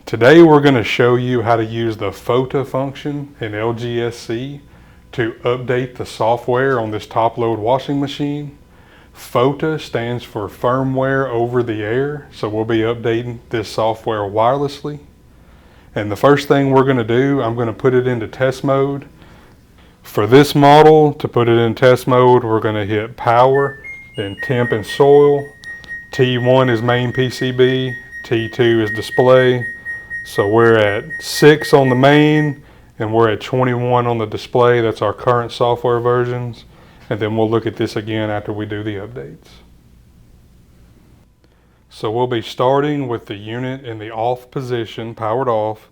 Today we're going to show you how to use the FOTA function in LGSC to update the software on this top-load washing machine. FOTA stands for Firmware Over the Air, so we'll be updating this software wirelessly. And the first thing we're going to do, I'm going to put it into test mode. For this model, to put it in test mode, we're going to hit power, then temp and soil. T1 is main PCB, T2 is display. So we're at 6 on the main and we're at 21 on the display. That's our current software versions. And then we'll look at this again after we do the updates. So we'll be starting with the unit in the off position, powered off.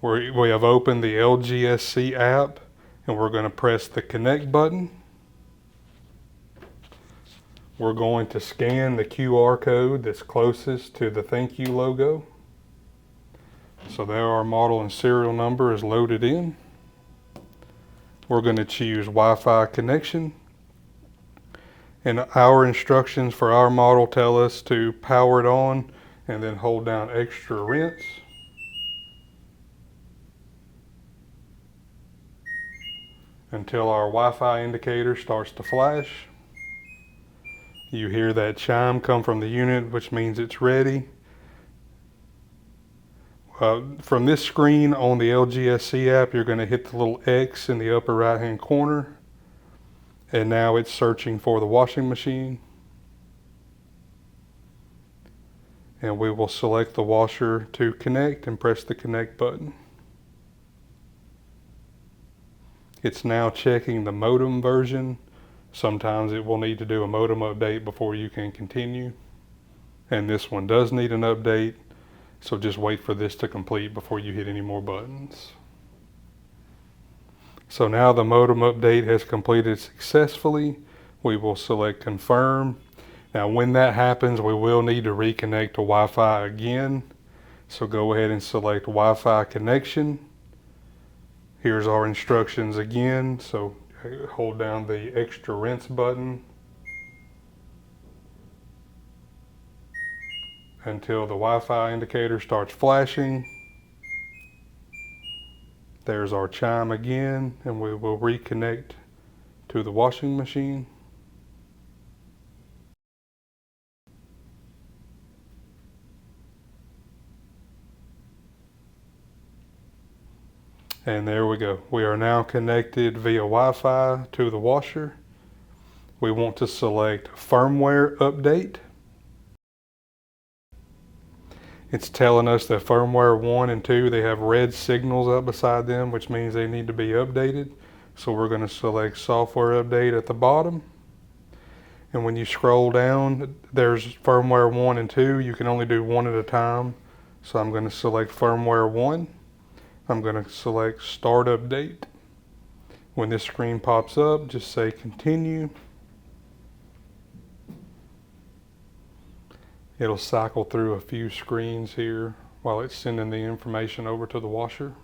We have opened the LGSC app and we're going to press the connect button. We're going to scan the QR code that's closest to the thank you logo. So there our model and serial number is loaded in. We're going to choose Wi-Fi connection. And our instructions for our model tell us to power it on and then hold down extra rinse. Until our Wi-Fi indicator starts to flash. You hear that chime come from the unit, which means it's ready. From this screen on the LGSC app, you're going to hit the little X in the upper right hand corner. And now it's searching for the washing machine. And we will select the washer to connect and press the connect button. It's now checking the modem version. Sometimes it will need to do a modem update before you can continue. And this one does need an update. So just wait for this to complete before you hit any more buttons. So now the modem update has completed successfully. We will select confirm. Now when that happens, we will need to reconnect to Wi-Fi again. So go ahead and select Wi-Fi connection. Here's our instructions again. So hold down the extra rinse button until the Wi-Fi indicator starts flashing. There's our chime again, and we will reconnect to the washing machine. And there we go. We are now connected via Wi-Fi to the washer. We want to select firmware update. It's telling us that firmware 1 and 2, they have red signals up beside them, which means they need to be updated. So we're going to select software update at the bottom. And when you scroll down, there's firmware 1 and 2. You can only do one at a time. So I'm going to select firmware 1. I'm going to select start update. When this screen pops up, just say continue. It'll cycle through a few screens here while it's sending the information over to the washer.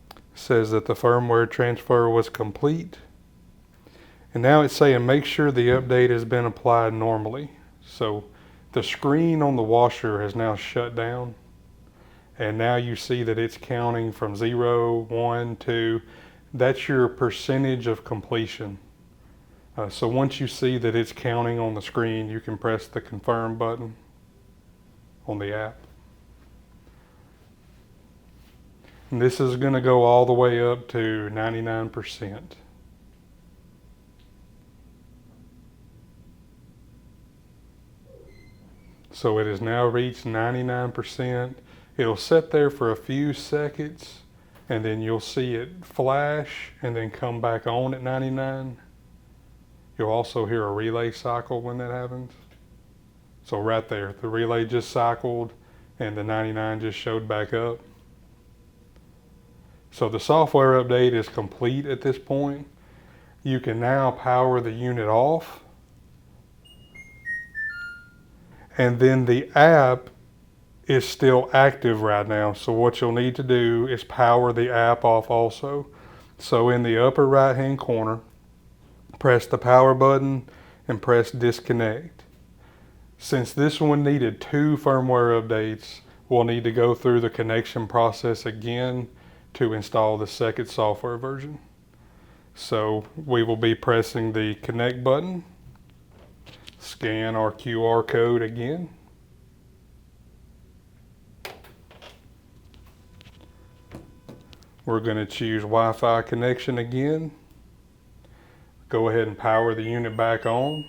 It says that the firmware transfer was complete. And now it's saying make sure the update has been applied normally. So the screen on the washer has now shut down. And now you see that it's counting from 0, 1, 2. That's your percentage of completion. So once you see that it's counting on the screen, you can press the confirm button on the app. And this is going to go all the way up to 99%. So it has now reached 99%. It'll sit there for a few seconds and then you'll see it flash and then come back on at 99. You'll also hear a relay cycle when that happens. So right there, the relay just cycled and the 99 just showed back up. So the software update is complete at this point. You can now power the unit off. And then the app is still active right now. So what you'll need to do is power the app off also. So in the upper right hand corner, press the power button and press disconnect. Since this one needed 2 firmware updates, we'll need to go through the connection process again to install the second software version. So we will be pressing the connect button, scan our QR code again. We're going to choose Wi-Fi connection again. Go ahead and power the unit back on.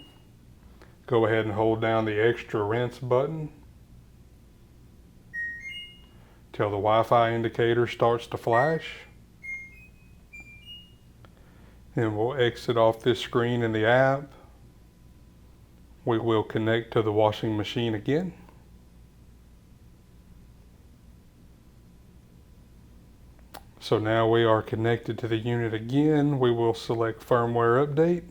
Go ahead and hold down the extra rinse button till the Wi-Fi indicator starts to flash. Then we'll exit off this screen in the app. We will connect to the washing machine again. So now we are connected to the unit again. We will select firmware update.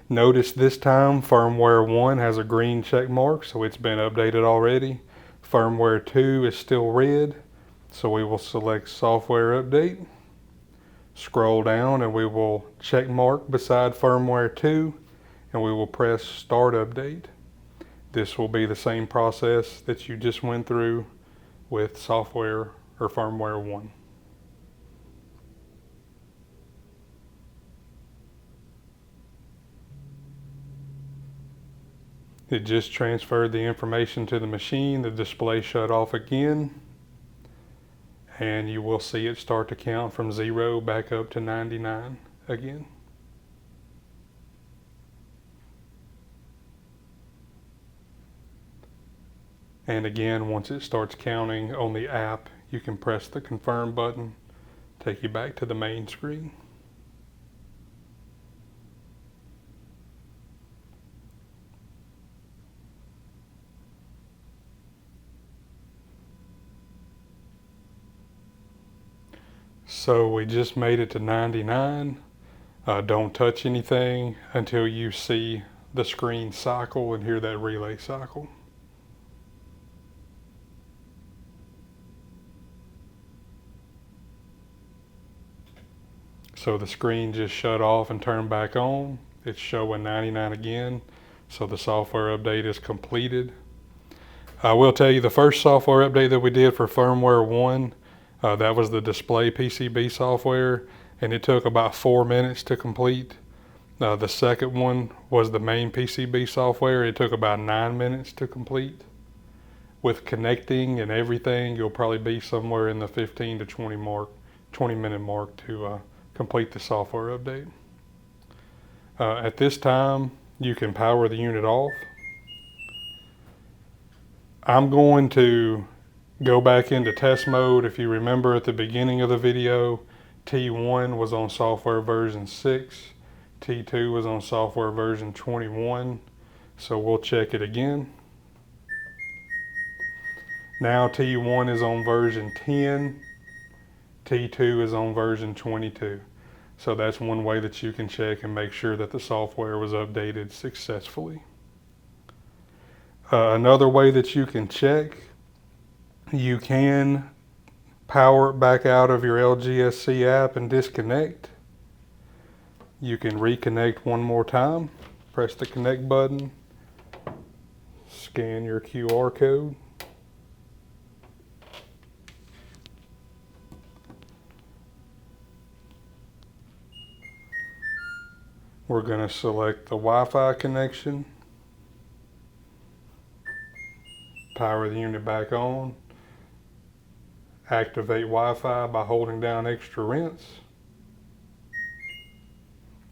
Notice this time firmware 1 has a green check mark, so it's been updated already. Firmware 2 is still red, so we will select software update. Scroll down and we will check mark beside firmware 2 and we will press start update. This will be the same process that you just went through with software or firmware 1. It just transferred the information to the machine. The display shut off again. And you will see it start to count from 0 back up to 99 again. And again, once it starts counting on the app, you can press the confirm button, take you back to the main screen. So we just made it to 99. Don't touch anything until you see the screen cycle and hear that relay cycle. So the screen just shut off and turned back on. It's showing 99 again. So the software update is completed. I will tell you the first software update that we did for firmware 1, that was the display PCB software, and it took about 4 minutes to complete. The second one was the main PCB software. It took about 9 minutes to complete. With connecting and everything, you'll probably be somewhere in the 15 to 20 minute mark to complete the software update. At this time, you can power the unit off. I'm going to go back into test mode. If you remember at the beginning of the video, T1 was on software version 6, T2 was on software version 21, so we'll check it again. Now T1 is on version 10, T2 is on version 22. So that's one way that you can check and make sure that the software was updated successfully. Another way that you can check, you can power it back out of your LGSC app and disconnect. You can reconnect one more time. Press the connect button, scan your QR code. We're going to select the Wi-Fi connection, power the unit back on, activate Wi-Fi by holding down extra rinse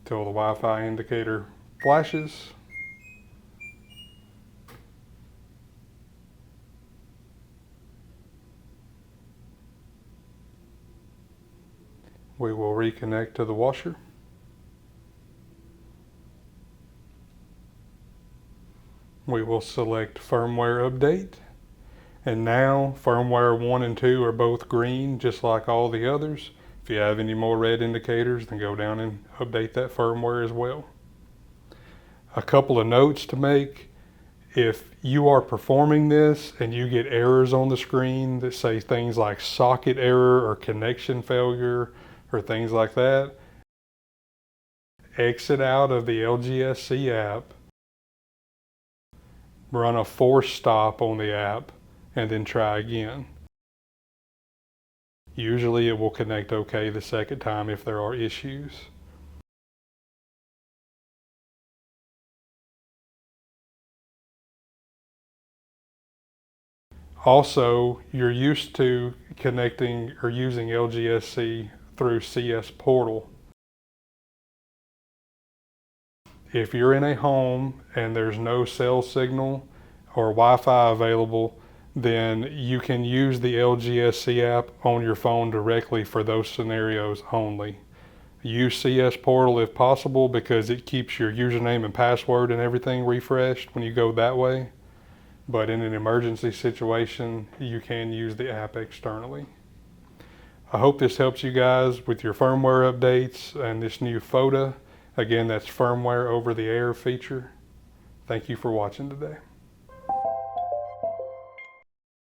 till the Wi-Fi indicator flashes. We will reconnect to the washer. We will select firmware update. And now firmware 1 and 2 are both green, just like all the others. If you have any more red indicators, then go down and update that firmware as well. A couple of notes to make. If you are performing this and you get errors on the screen that say things like socket error or connection failure or things like that, exit out of the LGSC app, run a force stop on the app, and then try again. Usually it will connect okay the second time if there are issues. Also, you're used to connecting or using LGSC through CSportal. If you're in a home and there's no cell signal or Wi-Fi available, then you can use the LGSC app on your phone directly for those scenarios only. Use CSportal if possible because it keeps your username and password and everything refreshed when you go that way. But in an emergency situation, you can use the app externally. I hope this helps you guys with your firmware updates and this new FOTA. Again, that's firmware over the air feature. Thank you for watching today.